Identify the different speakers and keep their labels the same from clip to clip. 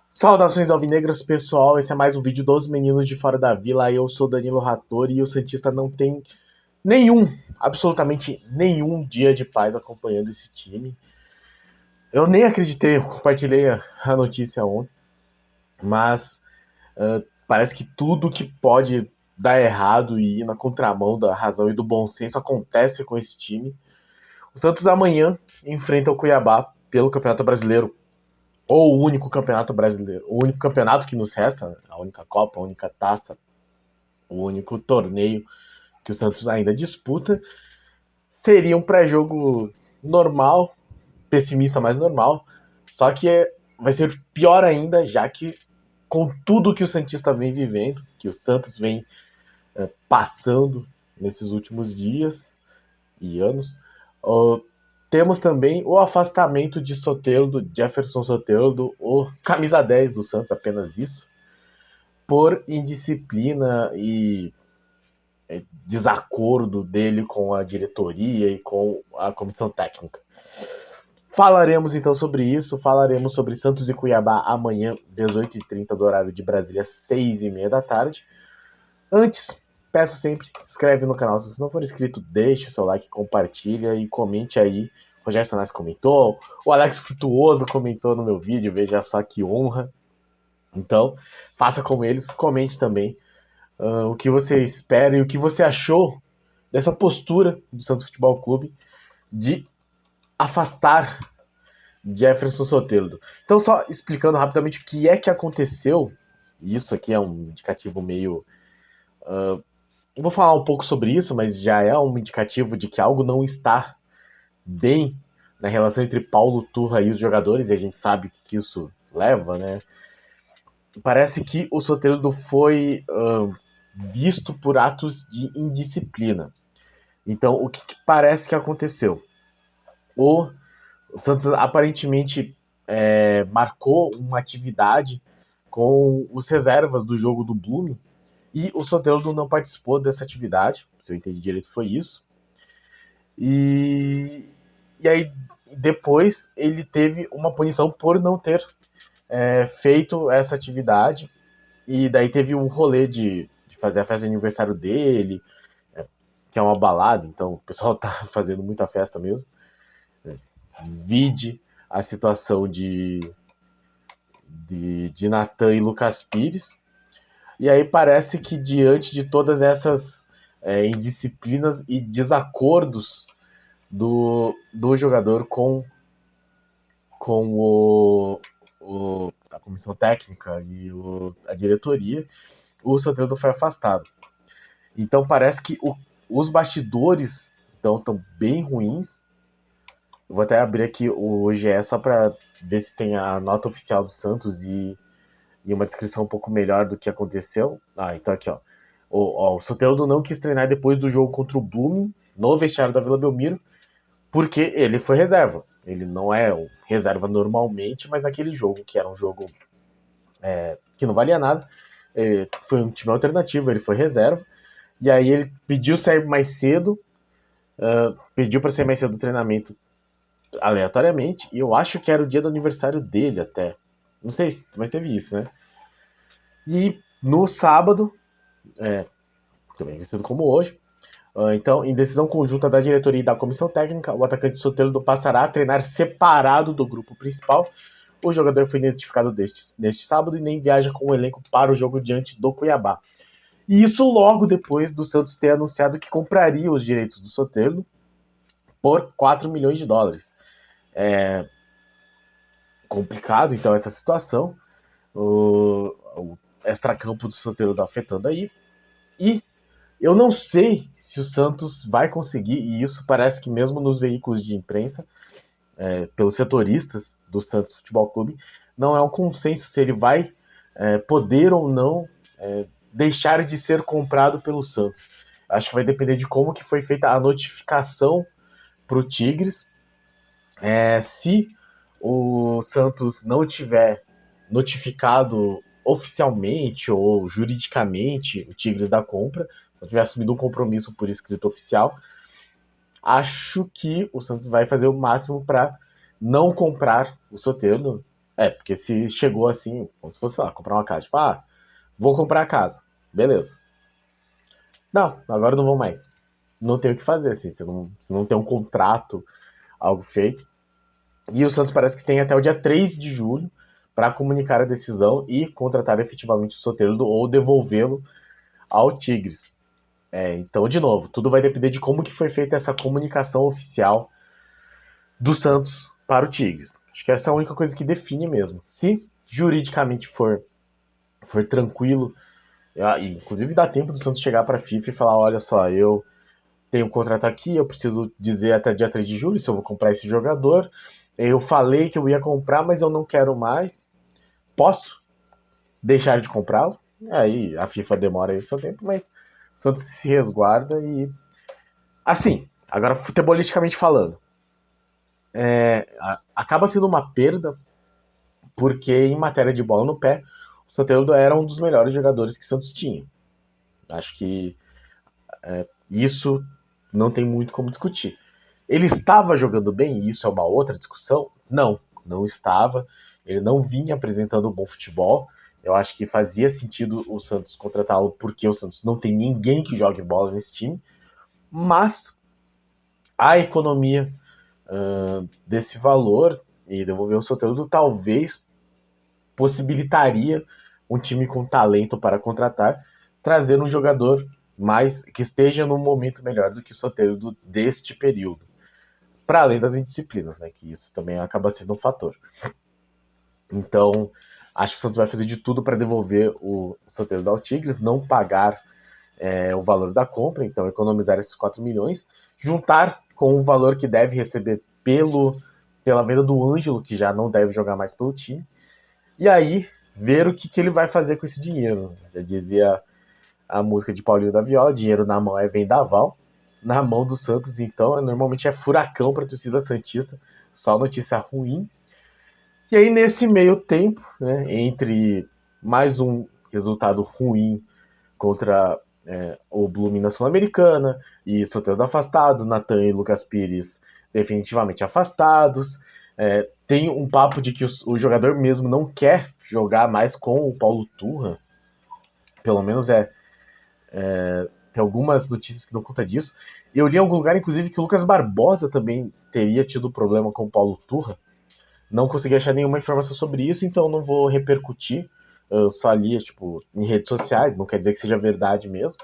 Speaker 1: Saudações alvinegras, pessoal, esse é mais um vídeo dos meninos de Fora da Vila. Eu sou Danilo Rattori e o Santista não tem absolutamente nenhum dia de paz acompanhando esse time. Eu nem acreditei, eu compartilhei a notícia ontem, mas parece que tudo que pode dar errado e ir na contramão da razão e do bom senso acontece com esse time. O Santos amanhã enfrenta o Cuiabá pelo Campeonato Brasileiro, ou o único campeonato brasileiro, o único campeonato que nos resta, a única Copa, a única taça, o único torneio que o Santos ainda disputa. Seria um pré-jogo normal, pessimista, mas normal, só que vai ser pior ainda, já que com tudo que o Santista vem vivendo, que o Santos vem passando nesses últimos dias e anos, temos também o afastamento de Soteldo, Jefferson Soteldo, o camisa 10 do Santos, apenas isso, por indisciplina e desacordo dele com a diretoria e com a comissão técnica. Falaremos então sobre isso, falaremos sobre Santos e Cuiabá amanhã, 18h30 do horário de Brasília, 6h30 da tarde. Antes, peço sempre, se inscreve no canal, se você não for inscrito, deixe o seu like, compartilha e comente aí. O Rogério Sanassi comentou, o Alex Frutuoso comentou no meu vídeo, veja só que honra. Então, faça como eles, comente também o que você espera e o que você achou dessa postura do Santos Futebol Clube de afastar Jefferson Soteldo. Então, só explicando rapidamente o que é que aconteceu, isso aqui é um indicativo meio... eu vou falar um pouco sobre isso, mas já é um indicativo de que algo não está bem na relação entre Paulo Turra e os jogadores, e a gente sabe que isso leva, né? Parece que o Soteldo foi visto por atos de indisciplina. Então, o que parece que aconteceu? O Santos aparentemente marcou uma atividade com os reservas do jogo do Blume, e o Soteldo não participou dessa atividade, se eu entendi direito foi isso. E aí depois ele teve uma punição por não ter feito essa atividade, e daí teve um rolê de fazer a festa de aniversário dele, que é uma balada, então o pessoal tá fazendo muita festa mesmo. Vide a situação de Natan e Lucas Pires. E aí parece que diante de todas essas indisciplinas e desacordos do jogador com a comissão técnica e a diretoria, o Soteldo foi afastado. Então parece que os bastidores estão bem ruins. Eu vou até abrir aqui o GE só para ver se tem a nota oficial do Santos e uma descrição um pouco melhor do que aconteceu. Então aqui, ó. O Soteldo não quis treinar depois do jogo contra o Blooming, no vestiário da Vila Belmiro, porque ele foi reserva. Ele não é reserva normalmente, mas naquele jogo, que era um jogo que não valia nada, foi um time alternativo, ele foi reserva. E aí ele pediu sair mais cedo, pediu para sair mais cedo do treinamento aleatoriamente, e eu acho que era o dia do aniversário dele até. Não sei, mas teve isso, né? E no sábado, também conhecido como hoje, então, em decisão conjunta da diretoria e da comissão técnica, o atacante Soteldo passará a treinar separado do grupo principal. O jogador foi identificado neste sábado e nem viaja com o elenco para o jogo diante do Cuiabá. E isso logo depois do Santos ter anunciado que compraria os direitos do Soteldo por 4 milhões de dólares. É complicado, então, essa situação. O extracampo do Soteldo está afetando aí. E eu não sei se o Santos vai conseguir, e isso parece que mesmo nos veículos de imprensa, pelos setoristas do Santos Futebol Clube, não é um consenso se ele vai poder ou não deixar de ser comprado pelo Santos. Acho que vai depender de como que foi feita a notificação para o Tigres. Se o Santos não tiver notificado oficialmente ou juridicamente o Tigres da compra, se não tiver assumido um compromisso por escrito oficial, acho que o Santos vai fazer o máximo para não comprar o Soteldo. Porque se chegou assim, como se fosse lá, comprar uma casa. Tipo, vou comprar a casa. Beleza. Não, agora eu não vou mais. Não tem o que fazer, assim. Se não tem um contrato, algo feito. E o Santos parece que tem até o dia 3 de julho para comunicar a decisão e contratar efetivamente o Soteldo ou devolvê-lo ao Tigres. Então, de novo, tudo vai depender de como que foi feita essa comunicação oficial do Santos para o Tigres. Acho que essa é a única coisa que define mesmo. Se juridicamente for tranquilo, inclusive dá tempo do Santos chegar para a FIFA e falar, olha só, eu tenho um contrato aqui, eu preciso dizer até dia 3 de julho se eu vou comprar esse jogador. Eu falei que eu ia comprar, mas eu não quero mais. Posso deixar de comprá-lo? Aí a FIFA demora aí o seu tempo, mas o Santos se resguarda e... Assim, agora futebolisticamente falando, acaba sendo uma perda, porque em matéria de bola no pé, o Soteldo era um dos melhores jogadores que o Santos tinha. Acho que isso não tem muito como discutir. Ele estava jogando bem, e isso é uma outra discussão? Não, não estava. Ele não vinha apresentando um bom futebol. Eu acho que fazia sentido o Santos contratá-lo, porque o Santos não tem ninguém que jogue bola nesse time. Mas a economia desse valor e devolver o Soteldo talvez possibilitaria um time com talento para contratar, trazer um jogador mais que esteja num momento melhor do que o Soteldo deste período. Para além das indisciplinas, né? Que isso também acaba sendo um fator. Então, acho que o Santos vai fazer de tudo para devolver o Soteldo ao Tigres, não pagar o valor da compra, então economizar esses 4 milhões, juntar com o valor que deve receber pela venda do Ângelo, que já não deve jogar mais pelo time, e aí ver o que ele vai fazer com esse dinheiro. Já dizia a música de Paulinho da Viola, dinheiro na mão é vendaval. Na mão do Santos, então, normalmente é furacão para a torcida santista, só notícia ruim. E aí, nesse meio tempo, né, entre mais um resultado ruim contra o Blume na Sul-Americana, e Soteldo afastado, Natan e Lucas Pires definitivamente afastados, tem um papo de que o jogador mesmo não quer jogar mais com o Paulo Turra, pelo menos tem algumas notícias que dão conta disso. Eu li em algum lugar, inclusive, que o Lucas Barbosa também teria tido problema com o Paulo Turra. Não consegui achar nenhuma informação sobre isso, então não vou repercutir. Eu só li, em redes sociais, não quer dizer que seja verdade mesmo.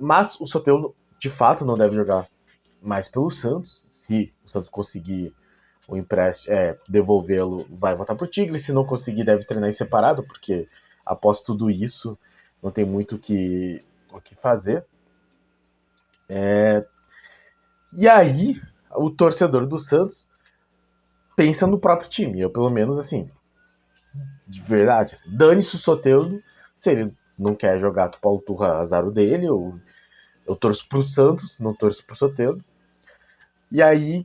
Speaker 1: Mas o Soteldo, de fato, não deve jogar mais pelo Santos. Se o Santos conseguir o empréstimo, devolvê-lo, vai voltar pro Tigre. Se não conseguir, deve treinar em separado, porque após tudo isso, não tem muito o que fazer. E aí, o torcedor do Santos pensa no próprio time. Eu, pelo menos, assim, de verdade, assim, dane-se o Soteldo. Se ele não quer jogar com o Paulo Turra, azar o dele. Eu torço pro Santos, não torço pro Soteldo. E aí,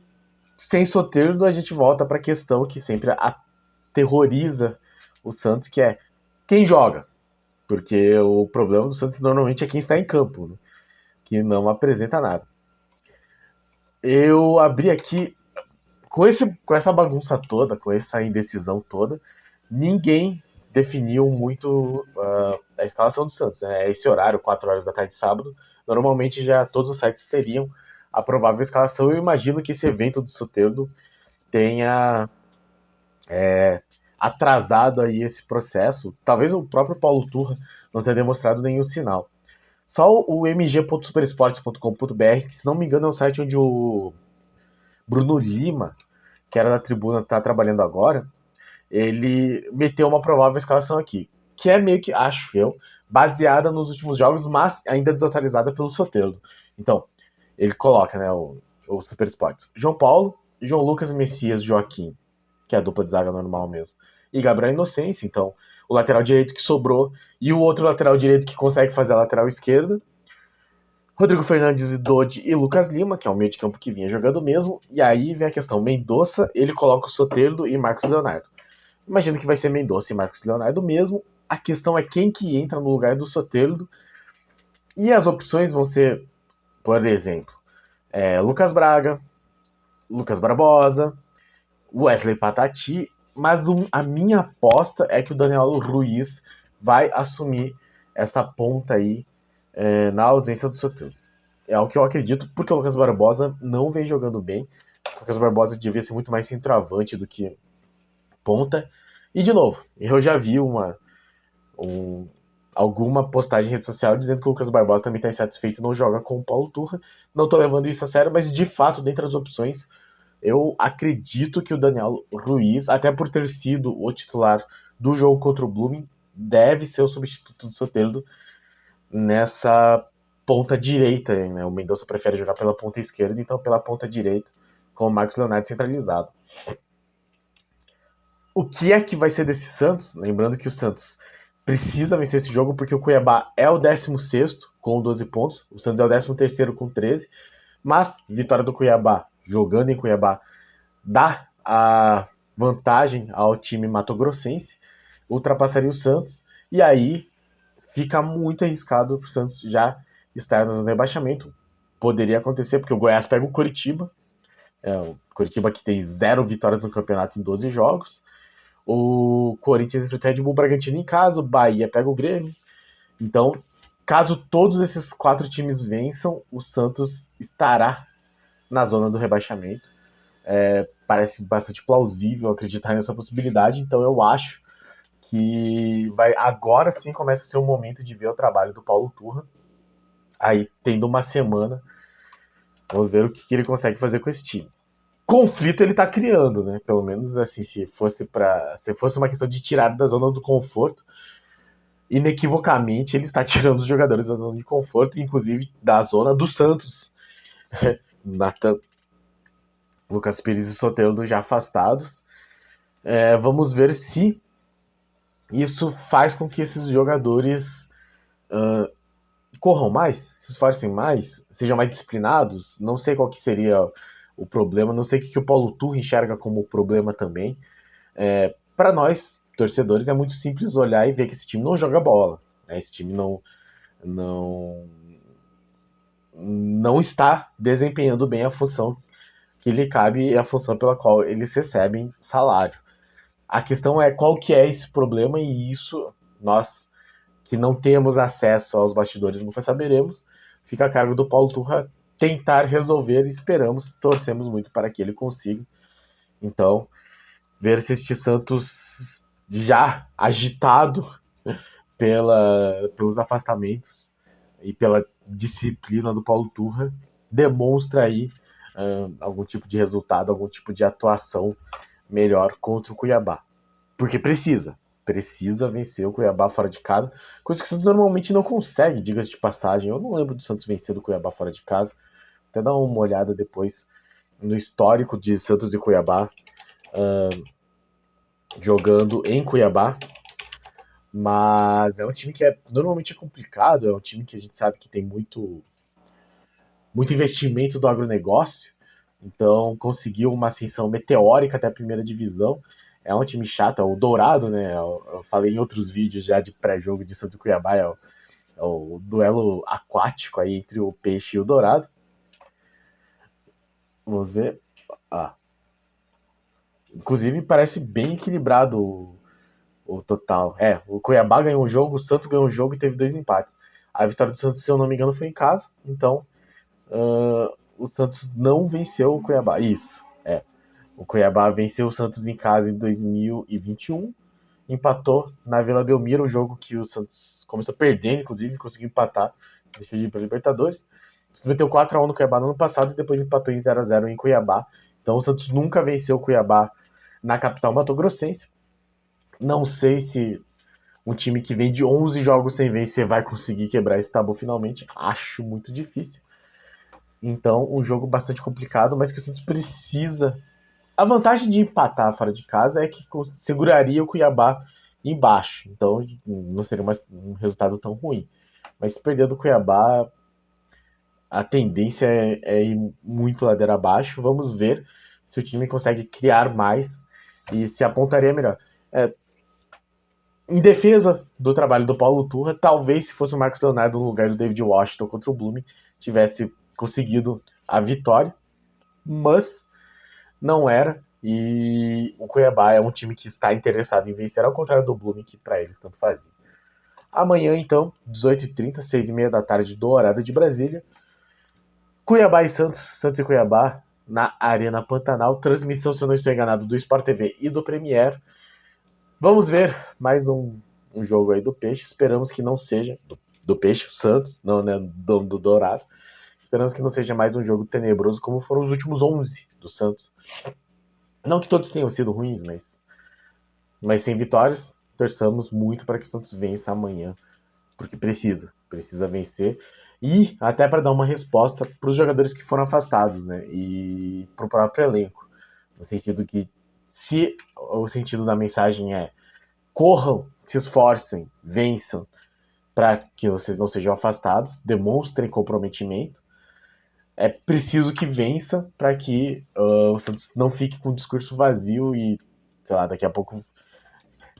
Speaker 1: sem Soteldo, a gente volta pra questão que sempre aterroriza o Santos, que é quem joga. Porque o problema do Santos normalmente é quem está em campo, né? Que não apresenta nada. Eu abri aqui com essa bagunça toda, com essa indecisão toda, ninguém definiu muito a escalação do Santos. Né? Esse horário, 4 horas da tarde de sábado, normalmente já todos os sites teriam a provável escalação. Eu imagino que esse evento do Soteldo tenha atrasado aí esse processo. Talvez o próprio Paulo Turra não tenha demonstrado nenhum sinal. Só o mg.superesportes.com.br, que se não me engano é um site onde o Bruno Lima, que era da Tribuna, está trabalhando agora, ele meteu uma provável escalação aqui, que é meio que, acho eu, baseada nos últimos jogos, mas ainda desatualizada pelo Soteldo. Então, ele coloca, né, o Super Esportes. João Paulo, João Lucas, Messias, Joaquim, que é a dupla de zaga normal mesmo, e Gabriel Inocêncio, então, o lateral direito que sobrou, e o outro lateral direito que consegue fazer a lateral esquerda, Rodrigo Fernandes, Dodi e Lucas Lima, que é o meio de campo que vinha jogando mesmo. E aí vem a questão, Mendonça, ele coloca o Soteldo e Marcos Leonardo. Imagino que vai ser Mendonça e Marcos Leonardo mesmo. A questão é quem que entra no lugar do Soteldo. E as opções vão ser, por exemplo, Lucas Braga, Lucas Barbosa, o Wesley Patati, mas a minha aposta é que o Daniel Ruiz vai assumir essa ponta aí na ausência do Soteldo. É o que eu acredito, porque o Lucas Barbosa não vem jogando bem. Acho que o Lucas Barbosa devia ser muito mais centroavante do que ponta. E, de novo, eu já vi alguma postagem em rede social dizendo que o Lucas Barbosa também está insatisfeito e não joga com o Paulo Turra. Não estou levando isso a sério, mas, de fato, dentre as opções, eu acredito que o Daniel Ruiz, até por ter sido o titular do jogo contra o Blooming, deve ser o substituto do Soteldo nessa ponta direita, né? O Mendonça prefere jogar pela ponta esquerda, então pela ponta direita, com o Marcos Leonardo centralizado. O que é que vai ser desse Santos? Lembrando que o Santos precisa vencer esse jogo, porque o Cuiabá é o 16º com 12 pontos, o Santos é o 13º com 13, mas vitória do Cuiabá, jogando em Cuiabá, dá a vantagem ao time matogrossense, ultrapassaria o Santos, e aí fica muito arriscado para o Santos já estar no rebaixamento. Poderia acontecer, porque o Goiás pega o Coritiba, o Coritiba que tem 0 vitórias no campeonato em 12 jogos, o Corinthians enfrenta o Red Bull Bragantino em casa, o Bahia pega o Grêmio. Então, caso todos esses 4 times vençam, o Santos estará na zona do rebaixamento. Parece bastante plausível acreditar nessa possibilidade, então eu acho que agora sim começa a ser o momento de ver o trabalho do Paulo Turra. Aí, tendo uma semana, vamos ver o que ele consegue fazer com esse time. Conflito ele tá criando, né? Pelo menos assim, se fosse uma questão de tirar da zona do conforto, inequivocamente ele está tirando os jogadores da zona de conforto, inclusive da zona do Santos. Nathan, Lucas Pires e Soteldo já afastados. Vamos ver se isso faz com que esses jogadores corram mais, se esforcem mais, sejam mais disciplinados. Não sei qual que seria o problema, não sei o que o Paulo Turra enxerga como problema também. Para nós, torcedores, é muito simples olhar e ver que esse time não joga bola. Né? Esse time não está desempenhando bem a função que lhe cabe e a função pela qual eles recebem salário. A questão é qual que é esse problema, e isso nós que não temos acesso aos bastidores nunca saberemos. Fica a cargo do Paulo Turra tentar resolver, e torcemos muito para que ele consiga. Então, ver se este Santos já agitado pelos afastamentos e pela disciplina do Paulo Turra demonstra aí algum tipo de resultado, algum tipo de atuação melhor contra o Cuiabá. Porque precisa vencer o Cuiabá fora de casa, coisa que o Santos normalmente não consegue, diga-se de passagem. Eu não lembro do Santos vencer do Cuiabá fora de casa. Até dar uma olhada depois no histórico de Santos e Cuiabá jogando em Cuiabá. Mas é um time que normalmente é complicado, é um time que a gente sabe que tem muito investimento do agronegócio, então conseguiu uma ascensão meteórica até a primeira divisão. É um time chato, é o Dourado, né? Eu falei em outros vídeos já de pré-jogo de Santos e Cuiabá, é o duelo aquático aí entre o Peixe e o Dourado. Vamos ver. Inclusive parece bem equilibrado o total. O Cuiabá ganhou um jogo, o Santos ganhou um jogo e teve 2 empates. A vitória do Santos, se eu não me engano, foi em casa, então o Santos não venceu o Cuiabá. Isso, o Cuiabá venceu o Santos em casa em 2021, empatou na Vila Belmiro, um jogo que o Santos começou perdendo, inclusive, conseguiu empatar, deixou de ir para a Libertadores. O Santos meteu 4-1 no Cuiabá no ano passado e depois empatou em 0-0 em Cuiabá. Então o Santos nunca venceu o Cuiabá na capital matogrossense. Não sei se um time que vem de 11 jogos sem vencer vai conseguir quebrar esse tabu finalmente. Acho muito difícil. Então, um jogo bastante complicado, mas que o Santos precisa. A vantagem de empatar fora de casa é que seguraria o Cuiabá embaixo. Então, não seria um resultado tão ruim. Mas se perder do Cuiabá, a tendência é ir muito ladeira abaixo. Vamos ver se o time consegue criar mais e se apontaria melhor. Em defesa do trabalho do Paulo Turra, talvez se fosse o Marcos Leonardo no lugar do David Washington contra o Blooming, tivesse conseguido a vitória, mas não era. E o Cuiabá é um time que está interessado em vencer, ao contrário do Blumen, que para eles tanto fazia. Amanhã, então, 18h30, 6h30 da tarde do horário de Brasília, Cuiabá e Santos, Santos e Cuiabá, na Arena Pantanal. Transmissão, se eu não estou enganado, do Sport TV e do Premier. Vamos ver mais um jogo aí do Peixe. Esperamos que não seja do Peixe, o Santos, não, né, do Dourado. Esperamos que não seja mais um jogo tenebroso como foram os últimos 11 do Santos. Não que todos tenham sido ruins, mas sem vitórias. Torçamos muito para que o Santos vença amanhã, porque precisa vencer. E até para dar uma resposta para os jogadores que foram afastados, né? E para o próprio elenco. No sentido que, se o sentido da mensagem é corram, se esforcem, vençam, para que vocês não sejam afastados, demonstrem comprometimento, é preciso que vença para que o Santos não fique com um discurso vazio e, sei lá, daqui a pouco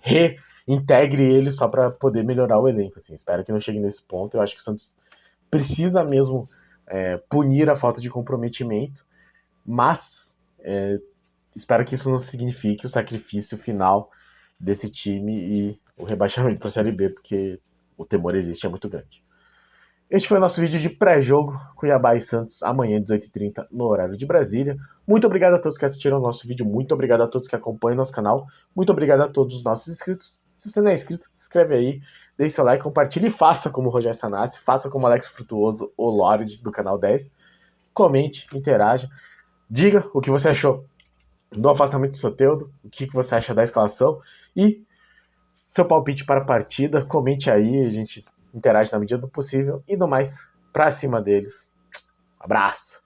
Speaker 1: reintegre ele só para poder melhorar o elenco. Assim. Espero que não chegue nesse ponto. Eu acho que o Santos precisa mesmo punir a falta de comprometimento, mas espero que isso não signifique o sacrifício final desse time e o rebaixamento para a Série B, porque o temor existe, é muito grande. Este foi o nosso vídeo de pré-jogo, Cuiabá e Santos, amanhã, 18h30, no horário de Brasília. Muito obrigado a todos que assistiram o nosso vídeo, muito obrigado a todos que acompanham nosso canal, muito obrigado a todos os nossos inscritos. Se você não é inscrito, se inscreve aí, deixe seu like, compartilhe e faça como o Rogério Sanassi, faça como o Alex Frutuoso, o Lorde do canal 10. Comente, interaja, diga o que você achou do afastamento do Soteldo, o que você acha da escalação e seu palpite para a partida. Comente aí, a gente interage na medida do possível e no mais, pra cima deles. Abraço!